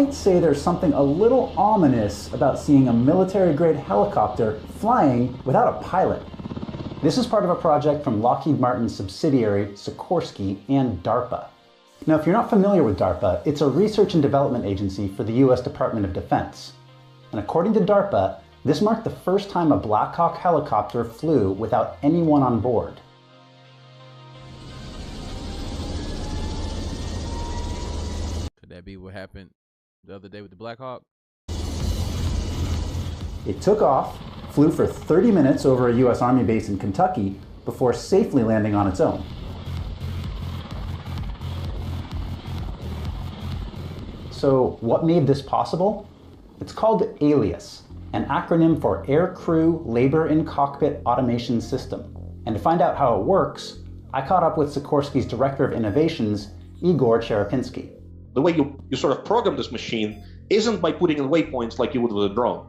I'd say there's something a little ominous about seeing a military-grade helicopter flying without a pilot. This is part of a project from Lockheed Martin's subsidiary Sikorsky and DARPA. Now, if you're not familiar with DARPA, it's a research and development agency for the US Department of Defense. And according to DARPA, this marked the first time a Black Hawk helicopter flew without anyone on board. Could that be what happened the other day with the Black Hawk? It took off, flew for 30 minutes over a US Army base in Kentucky before safely landing on its own. So what made this possible? It's called ALIAS, an acronym for Air Crew Labor in Cockpit Automation System. And to find out how it works, I caught up with Sikorsky's Director of Innovations, Igor Cherepinski. The way you sort of program this machine isn't by putting in waypoints like you would with a drone.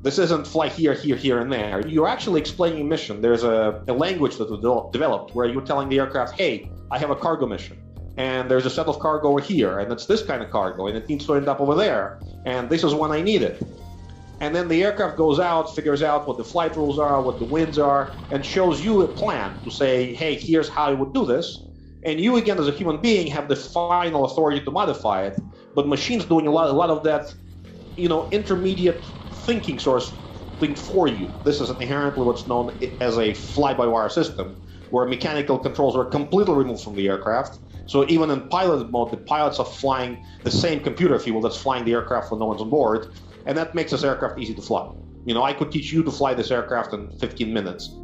This isn't fly here, here, here, and there. You're actually explaining a mission. There's a language that was developed where you're telling the aircraft, hey, I have a cargo mission. And there's a set of cargo over here, and it's this kind of cargo, and it needs to end up over there. And this is when I need it. And then the aircraft goes out, figures out what the flight rules are, what the winds are, and shows you a plan to say, hey, here's how I would do this. And you, again, as a human being, have the final authority to modify it. But machines doing a lot of that, intermediate thinking sort of thing for you. This is inherently what's known as a fly-by-wire system, where mechanical controls are completely removed from the aircraft. So even in pilot mode, the pilots are flying the same computer, if you will, that's flying the aircraft when no one's on board. And that makes this aircraft easy to fly. I could teach you to fly this aircraft in 15 minutes.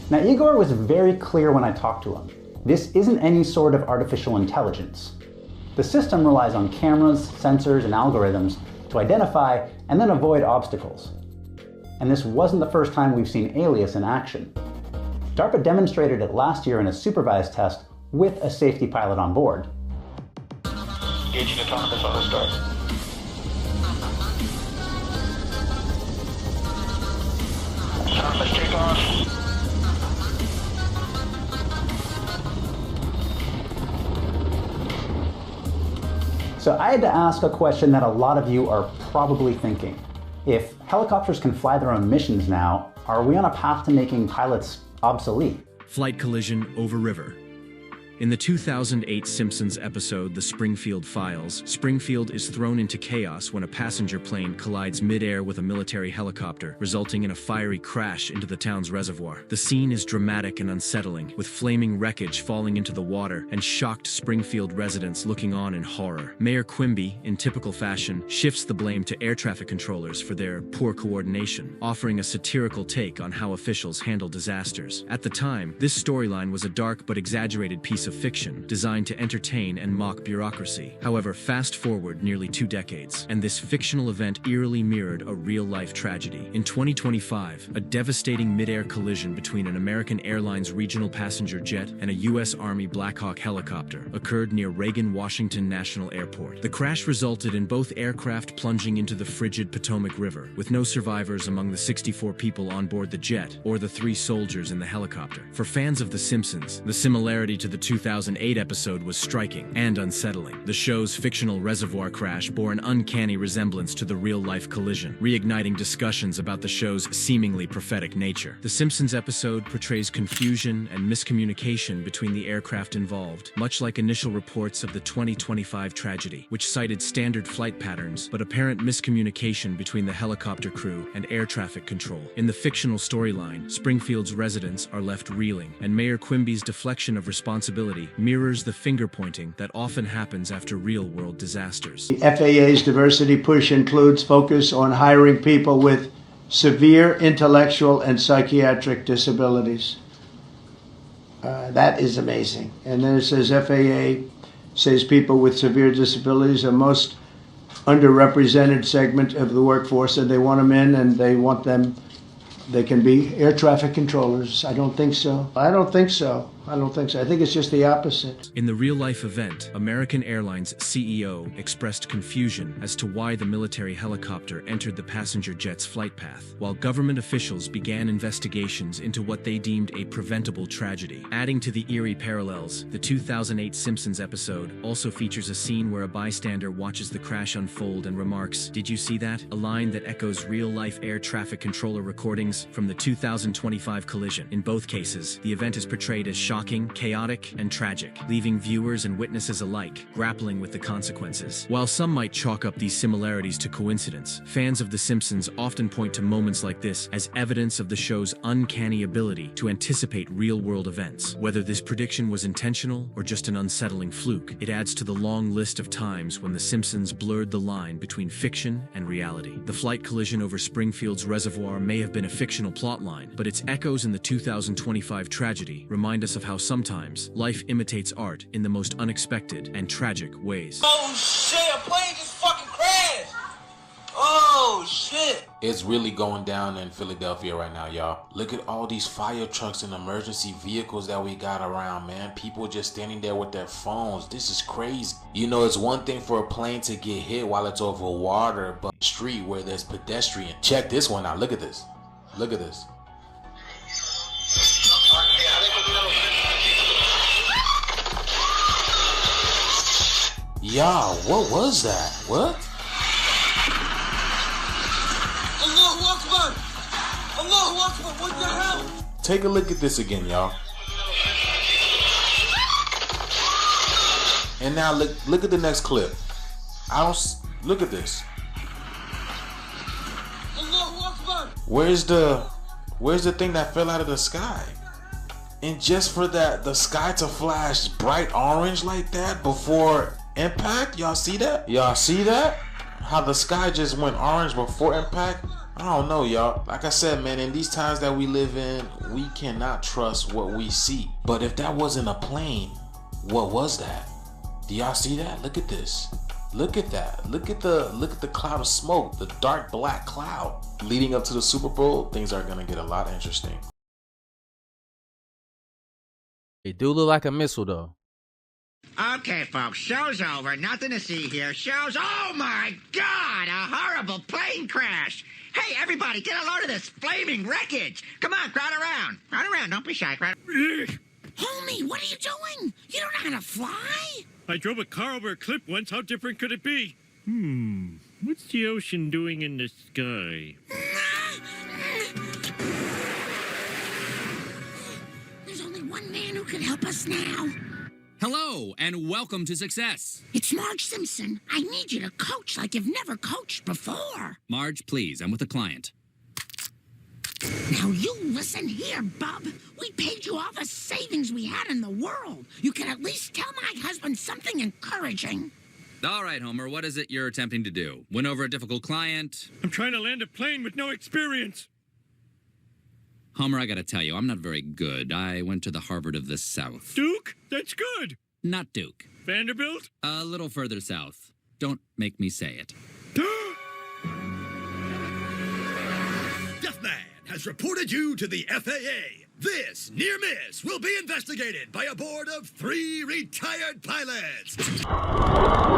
Now, Igor was very clear when I talked to him. This isn't any sort of artificial intelligence. The system relies on cameras, sensors, and algorithms to identify and then avoid obstacles. And this wasn't the first time we've seen ALIAS in action. DARPA demonstrated it last year in a supervised test with a safety pilot on board. Engaging autonomous auto start. Autonomous takeoff. So I had to ask a question that a lot of you are probably thinking. If helicopters can fly their own missions now, are we on a path to making pilots obsolete? Flight collision over river. In the 2008 Simpsons episode, The Springfield Files, Springfield is thrown into chaos when a passenger plane collides mid-air with a military helicopter, resulting in a fiery crash into the town's reservoir. The scene is dramatic and unsettling, with flaming wreckage falling into the water and shocked Springfield residents looking on in horror. Mayor Quimby, in typical fashion, shifts the blame to air traffic controllers for their poor coordination, offering a satirical take on how officials handle disasters. At the time, this storyline was a dark but exaggerated piece of fiction designed to entertain and mock bureaucracy. However, fast forward nearly 2 decades, and this fictional event eerily mirrored a real-life tragedy. In 2025, a devastating mid-air collision between an American Airlines regional passenger jet and a U.S. Army Black Hawk helicopter occurred near Reagan Washington National Airport. The crash resulted in both aircraft plunging into the frigid Potomac River, with no survivors among the 64 people on board the jet or the 3 soldiers in the helicopter. For fans of The Simpsons, the similarity to the 2008 episode was striking and unsettling. The show's fictional reservoir crash bore an uncanny resemblance to the real-life collision, reigniting discussions about the show's seemingly prophetic nature. The Simpsons episode portrays confusion and miscommunication between the aircraft involved, much like initial reports of the 2025 tragedy, which cited standard flight patterns but apparent miscommunication between the helicopter crew and air traffic control. In the fictional storyline, Springfield's residents are left reeling, and Mayor Quimby's deflection of responsibility mirrors the finger-pointing that often happens after real-world disasters. The FAA's diversity push includes focus on hiring people with severe intellectual and psychiatric disabilities. That is amazing. And then it says FAA says people with severe disabilities are most underrepresented segment of the workforce, and they want them in, and they want them, they can be air traffic controllers. I don't think so. I don't think so. I don't think so. I think it's just the opposite. In the real-life event, American Airlines CEO expressed confusion as to why the military helicopter entered the passenger jet's flight path, while government officials began investigations into what they deemed a preventable tragedy. Adding to the eerie parallels, the 2008 Simpsons episode also features a scene where a bystander watches the crash unfold and remarks, "Did you see that?" A line that echoes real-life air traffic controller recordings from the 2025 collision. In both cases, the event is portrayed as shocking, chaotic, and tragic, leaving viewers and witnesses alike grappling with the consequences. While some might chalk up these similarities to coincidence, fans of The Simpsons often point to moments like this as evidence of the show's uncanny ability to anticipate real-world events. Whether this prediction was intentional or just an unsettling fluke, it adds to the long list of times when The Simpsons blurred the line between fiction and reality. The flight collision over Springfield's reservoir may have been a fictional plotline, but its echoes in the 2025 tragedy remind us of how sometimes life imitates art in the most unexpected and tragic ways. Oh shit, a plane just fucking crashed! Oh shit! It's really going down in Philadelphia right now, y'all. Look at all these fire trucks and emergency vehicles that we got around, man. People just standing there with their phones. This is crazy. You know, it's one thing for a plane to get hit while it's over water, but street where there's pedestrian. Check this one out. Look at this. Look at this. Y'all, what was that? What? Allahu Akbar! Allahu Akbar! What the hell? Take a look at this again, y'all. And now look at the next clip. Look at this. Allahu Akbar! Where's the thing that fell out of the sky? And just for that, the sky to flash bright orange like that before impact? Y'all see that? Y'all see that? How the sky just went orange before impact? I don't know, y'all. Like I said, man, in these times that we live in, we cannot trust what we see. But if that wasn't a plane, what was that? Do y'all see that? Look at this. Look at that. Look at the cloud of smoke, the dark black cloud. Leading up to the Super Bowl, things are gonna get a lot interesting. It do look like a missile, though. Okay, folks, show's over. Nothing to see here. Show's... Oh, my God! A horrible plane crash! Hey, everybody, get a load of this flaming wreckage! Come on, crowd around. Crowd around. Don't be shy, crowd. Homie, what are you doing? You don't know how to fly? I drove a car over a cliff once. How different could it be? What's the ocean doing in the sky? There's only one man who can help us now. Hello, and welcome to Success. It's Marge Simpson. I need you to coach like you've never coached before. Marge, please, I'm with a client. Now you listen here, bub. We paid you all the savings we had in the world. You can at least tell my husband something encouraging. All right, Homer, what is it you're attempting to do? Win over a difficult client? I'm trying to land a plane with no experience. Homer, I gotta tell you, I'm not very good. I went to the Harvard of the South. Duke? That's good. Not Duke. Vanderbilt? A little further south. Don't make me say it. Deathman has reported you to the FAA. This near miss will be investigated by a board of 3 retired pilots. Oh,